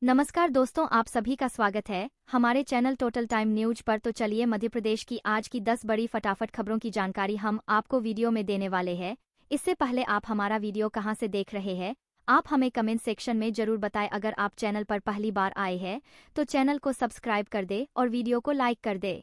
नमस्कार दोस्तों, आप सभी का स्वागत है हमारे चैनल टोटल टाइम न्यूज पर। तो चलिए मध्य प्रदेश की आज की 10 बड़ी फटाफट खबरों की जानकारी हम आपको वीडियो में देने वाले हैं। इससे पहले आप हमारा वीडियो कहां से देख रहे हैं, आप हमें कमेंट सेक्शन में जरूर बताएं। अगर आप चैनल पर पहली बार आए हैं तो चैनल को सब्सक्राइब कर दे और वीडियो को लाइक कर दे।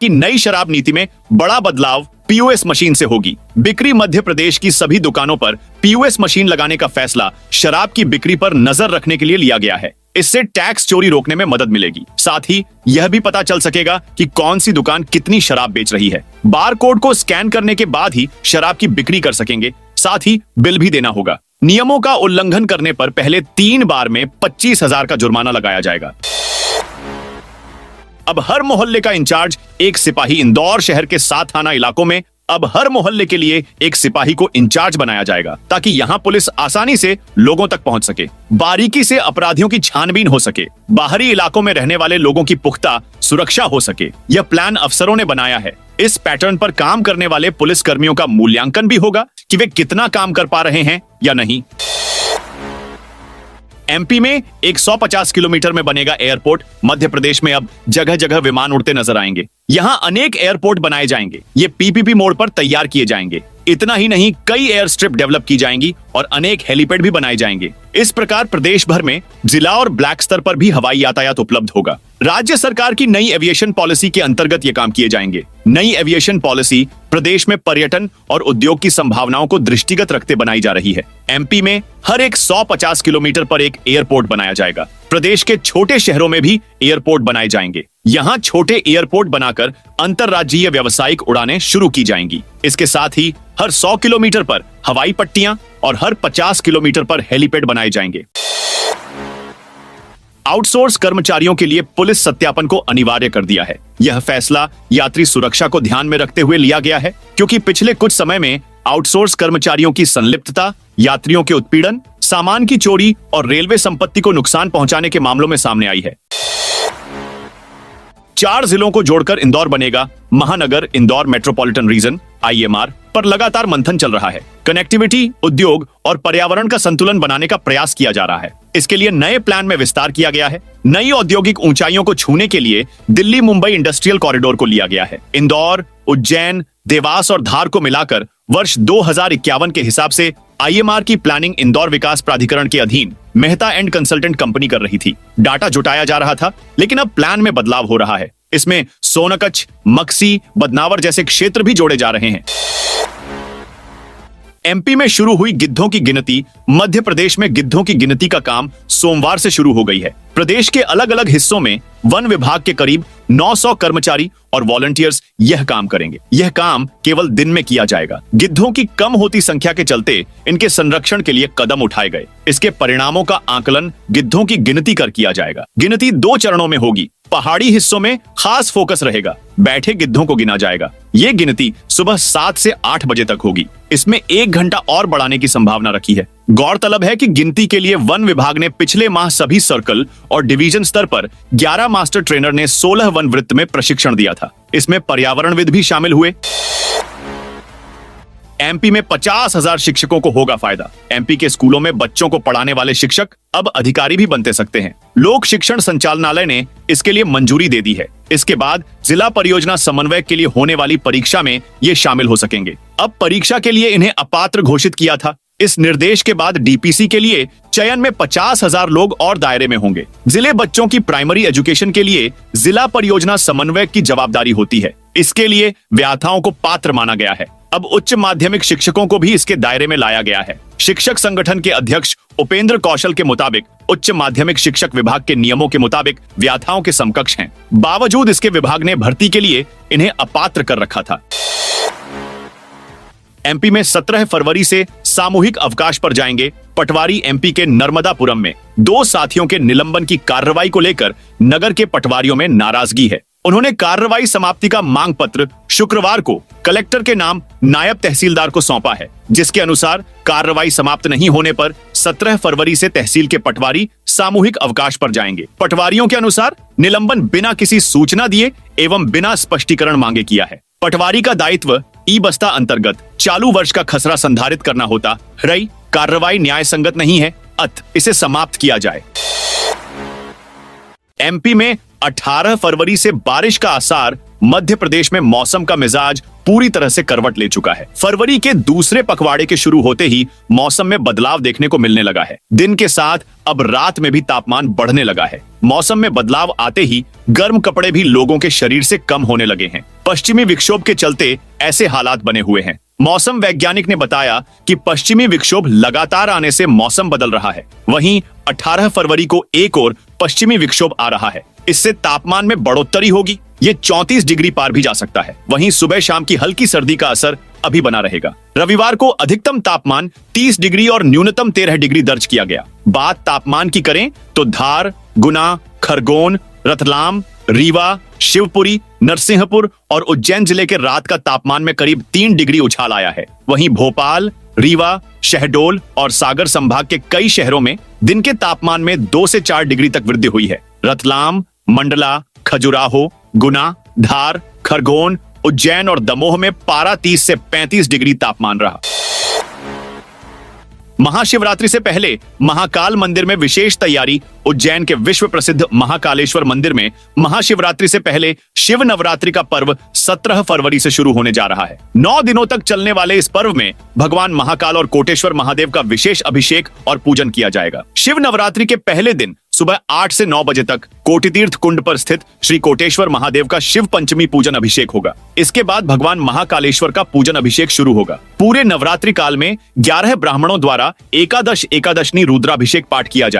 कि नई शराब नीति में बड़ा बदलाव पीओएस मशीन से होगी। बिक्री मध्य प्रदेश की सभी दुकानों पर पीओएस मशीन लगाने का फैसला शराब की बिक्री पर नजर रखने के लिए लिया गया है। इससे टैक्स चोरी रोकने में मदद मिलेगी। साथ ही यह भी पता चल सकेगा कि कौन सी दुकान कितनी शराब बेच रही है। बार कोड को स्कैन करने के बाद ही शराब की बिक्री कर सकेंगे। साथ ही बिल भी देना होगा। नियमों का उल्लंघन करने पर पहले 3 बार में 25,000 का जुर्माना लगाया जाएगा। अब हर मोहल्ले का इंचार्ज एक सिपाही। इंदौर शहर के 7 थाना इलाकों में अब हर मोहल्ले के लिए एक सिपाही को इंचार्ज बनाया जाएगा, ताकि यहां पुलिस आसानी से लोगों तक पहुंच सके, बारीकी से अपराधियों की छानबीन हो सके, बाहरी इलाकों में रहने वाले लोगों की पुख्ता सुरक्षा हो सके। यह प्लान अफसरों ने बनाया है। इस पैटर्न पर काम करने वाले पुलिस कर्मियों का मूल्यांकन भी होगा कि वे कितना काम कर पा रहे हैं या नहीं। एमपी में 150 किलोमीटर में बनेगा एयरपोर्ट। मध्य प्रदेश में अब जगह जगह विमान उड़ते नजर आएंगे। यहां अनेक एयरपोर्ट बनाए जाएंगे। ये पीपीपी मोड पर तैयार किए जाएंगे। इतना ही नहीं, कई एयर स्ट्रिप डेवलप की जाएंगी और अनेक हेलीपैड भी बनाए जाएंगे। इस प्रकार प्रदेश भर में जिला और ब्लैक स्तर पर भी हवाई यातायात उपलब्ध होगा। राज्य सरकार की नई एविएशन पॉलिसी के अंतर्गत ये काम किए जाएंगे। नई एविएशन पॉलिसी प्रदेश में पर्यटन और उद्योग की संभावनाओं को दृष्टिगत रखते बनाई जा रही है। एमपी में हर एक 150 किलोमीटर पर एक एयरपोर्ट बनाया जाएगा। प्रदेश के छोटे शहरों में भी एयरपोर्ट बनाए जाएंगे। यहां छोटे एयरपोर्ट बनाकर अंतरराज्यीय व्यावसायिक उड़ानें शुरू की जाएंगी। इसके साथ ही हर 100 किलोमीटर पर हवाई पट्टियां और हर 50 किलोमीटर पर हेलीपैड बनाए जाएंगे। आउटसोर्स कर्मचारियों के लिए पुलिस सत्यापन को अनिवार्य कर दिया है। यह फैसला यात्री सुरक्षा को ध्यान में रखते हुए लिया गया है, क्योंकि पिछले कुछ समय में आउटसोर्स कर्मचारियों की संलिप्तता, यात्रियों के उत्पीड़न, सामान की चोरी और रेलवे संपत्ति को नुकसान पहुंचाने के मामलों में सामने आई है। 4 जिलों को जोड़कर इंदौर बनेगा। महानगर इंदौर मेट्रोपॉलिटन रीजन (आईएमआर) पर लगातार मंथन चल रहा है। कनेक्टिविटी, उद्योग और पर्यावरण का संतुलन बनाने का प्रयास किया जा रहा है। इसके लिए नए प्लान में विस्तार किया गया है। नई औद्योगिक ऊंचाइयों को छूने के लिए दिल्ली मुंबई इंडस्ट्रियल कॉरिडोर को लिया गया है। इंदौर, उज्जैन, देवास और धार को मिलाकर वर्ष 2051 के हिसाब से आईएमआर की प्लानिंग इंदौर विकास प्राधिकरण के अधीन मेहता एंड कंसल्टेंट कंपनी कर रही थी। डाटा जुटाया जा रहा था, लेकिन अब प्लान में बदलाव हो रहा है। इसमें सोनकच्छ, मक्सी, बदनावर जैसे क्षेत्र भी जोड़े जा रहे हैं। एमपी में शुरू हुई गिद्धों की गिनती। मध्य प्रदेश में गिद्धों की गिनती का काम सोमवार से शुरू हो गई है। प्रदेश के अलग अलग हिस्सों में वन विभाग के करीब 900 कर्मचारी और वॉलंटियर्स यह काम करेंगे। यह काम केवल दिन में किया जाएगा। गिद्धों की कम होती संख्या के चलते इनके संरक्षण के लिए कदम उठाए गए। इसके परिणामों का आकलन गिद्धों की गिनती कर किया जाएगा। गिनती 2 चरणों में होगी। पहाड़ी हिस्सों में खास फोकस रहेगा। बैठे गिद्धों को गिना जाएगा। ये गिनती सुबह 7 से 8 बजे तक होगी। इसमें 1 घंटा और बढ़ाने की संभावना रखी है। गौरतलब है कि गिनती के लिए वन विभाग ने पिछले माह सभी सर्कल और डिवीजन स्तर पर 11 मास्टर ट्रेनर ने 16 वन वृत्त में प्रशिक्षण दिया था। इसमें पर्यावरणविद भी शामिल हुए। एमपी में 50,000 शिक्षकों को होगा फायदा। एमपी के स्कूलों में बच्चों को पढ़ाने वाले शिक्षक अब अधिकारी भी बनते सकते हैं। लोक शिक्षण संचालनालय ने इसके लिए मंजूरी दे दी है। इसके बाद जिला परियोजना समन्वयक के लिए होने वाली परीक्षा में ये शामिल हो सकेंगे। अब परीक्षा के लिए इन्हें अपात्र घोषित किया था। इस निर्देश के बाद डीपीसी के लिए चयन में 50,000 लोग और दायरे में होंगे। जिले बच्चों की प्राइमरी एजुकेशन के लिए जिला परियोजना समन्वयक की जवाबदारी होती है। इसके लिए व्याख्याओं को पात्र माना गया है। अब उच्च माध्यमिक शिक्षकों को भी इसके दायरे में लाया गया है। शिक्षक संगठन के अध्यक्ष उपेंद्र कौशल के मुताबिक उच्च माध्यमिक शिक्षक विभाग के नियमों के मुताबिक व्याख्याओं के समकक्ष हैं। बावजूद इसके विभाग ने भर्ती के लिए इन्हें अपात्र कर रखा था। एमपी में 17 फरवरी से सामूहिक अवकाश पर जाएंगे पटवारी। एमपी के नर्मदापुरम में 2 साथियों के निलंबन की कार्रवाई को लेकर नगर के पटवारियों में नाराजगी है। उन्होंने कार्रवाई समाप्ति का मांग पत्र शुक्रवार को कलेक्टर के नाम नायब तहसीलदार को सौंपा है, जिसके अनुसार कार्रवाई समाप्त नहीं होने पर 17 फरवरी से तहसील के पटवारी सामूहिक अवकाश पर जाएंगे। पटवारियों के अनुसार निलंबन बिना किसी सूचना दिए एवं बिना स्पष्टीकरण मांगे किया है। पटवारी का दायित्व ई बस्ता अंतर्गत चालू वर्ष का खसरा संधारित करना होता। रही कार्रवाई न्याय संगत नहीं है, इसे समाप्त किया जाए। एमपी में 18 फरवरी से बारिश का आसार। मध्य प्रदेश में मौसम का मिजाज पूरी तरह से करवट ले चुका है। फरवरी के दूसरे पखवाड़े के शुरू होते ही मौसम में बदलाव देखने को मिलने लगा है। दिन के साथ अब रात में भी तापमान बढ़ने लगा है। मौसम में बदलाव आते ही गर्म कपड़े भी लोगों के शरीर से कम होने लगे हैं। पश्चिमी विक्षोभ के चलते ऐसे हालात बने हुए हैं। मौसम वैज्ञानिक ने बताया कि पश्चिमी विक्षोभ लगातार आने से मौसम बदल रहा है। वहीं 18 फरवरी को एक और पश्चिमी विक्षोभ आ रहा है। इससे तापमान में बढ़ोतरी होगी। ये 34 डिग्री पार भी जा सकता है। वहीं सुबह शाम की हल्की सर्दी का असर अभी बना रहेगा। रविवार को अधिकतम तापमान 30 डिग्री और न्यूनतम 13 डिग्री दर्ज किया गया। बात तापमान की करें तो धार, गुना, खरगोन, रतलाम, रीवा, शिवपुरी, नरसिंहपुर और उज्जैन जिले के रात का तापमान में करीब 3 डिग्री उछाल आया है। वहीं भोपाल, रीवा, शहडोल और सागर संभाग के कई शहरों में दिन के तापमान में 2 से 4 डिग्री तक वृद्धि हुई है। रतलाम, मंडला, खजुराहो, गुना, धार, खरगोन, उज्जैन और दमोह में पारा 30 से 35 डिग्री तापमान रहा। महाशिवरात्रि से पहले महाकाल मंदिर में विशेष तैयारी। उज्जैन के विश्व प्रसिद्ध महाकालेश्वर मंदिर में महाशिवरात्रि से पहले शिव नवरात्रि का पर्व 17 फरवरी से शुरू होने जा रहा है। 9 दिनों तक चलने वाले इस पर्व में भगवान महाकाल और कोटेश्वर महादेव का विशेष अभिषेक और पूजन किया जाएगा। शिव नवरात्रि के पहले दिन सुबह 8 से 9 बजे तक कोटितीर्थ कुंड पर स्थित श्री कोटेश्वर महादेव का शिव पंचमी पूजन अभिषेक होगा। इसके बाद भगवान महाकालेश्वर का पूजन अभिषेक शुरू होगा। पूरे नवरात्रि काल में 11 ब्राह्मणों द्वारा एकादशनी रुद्राभिषेक पाठ किया जाए।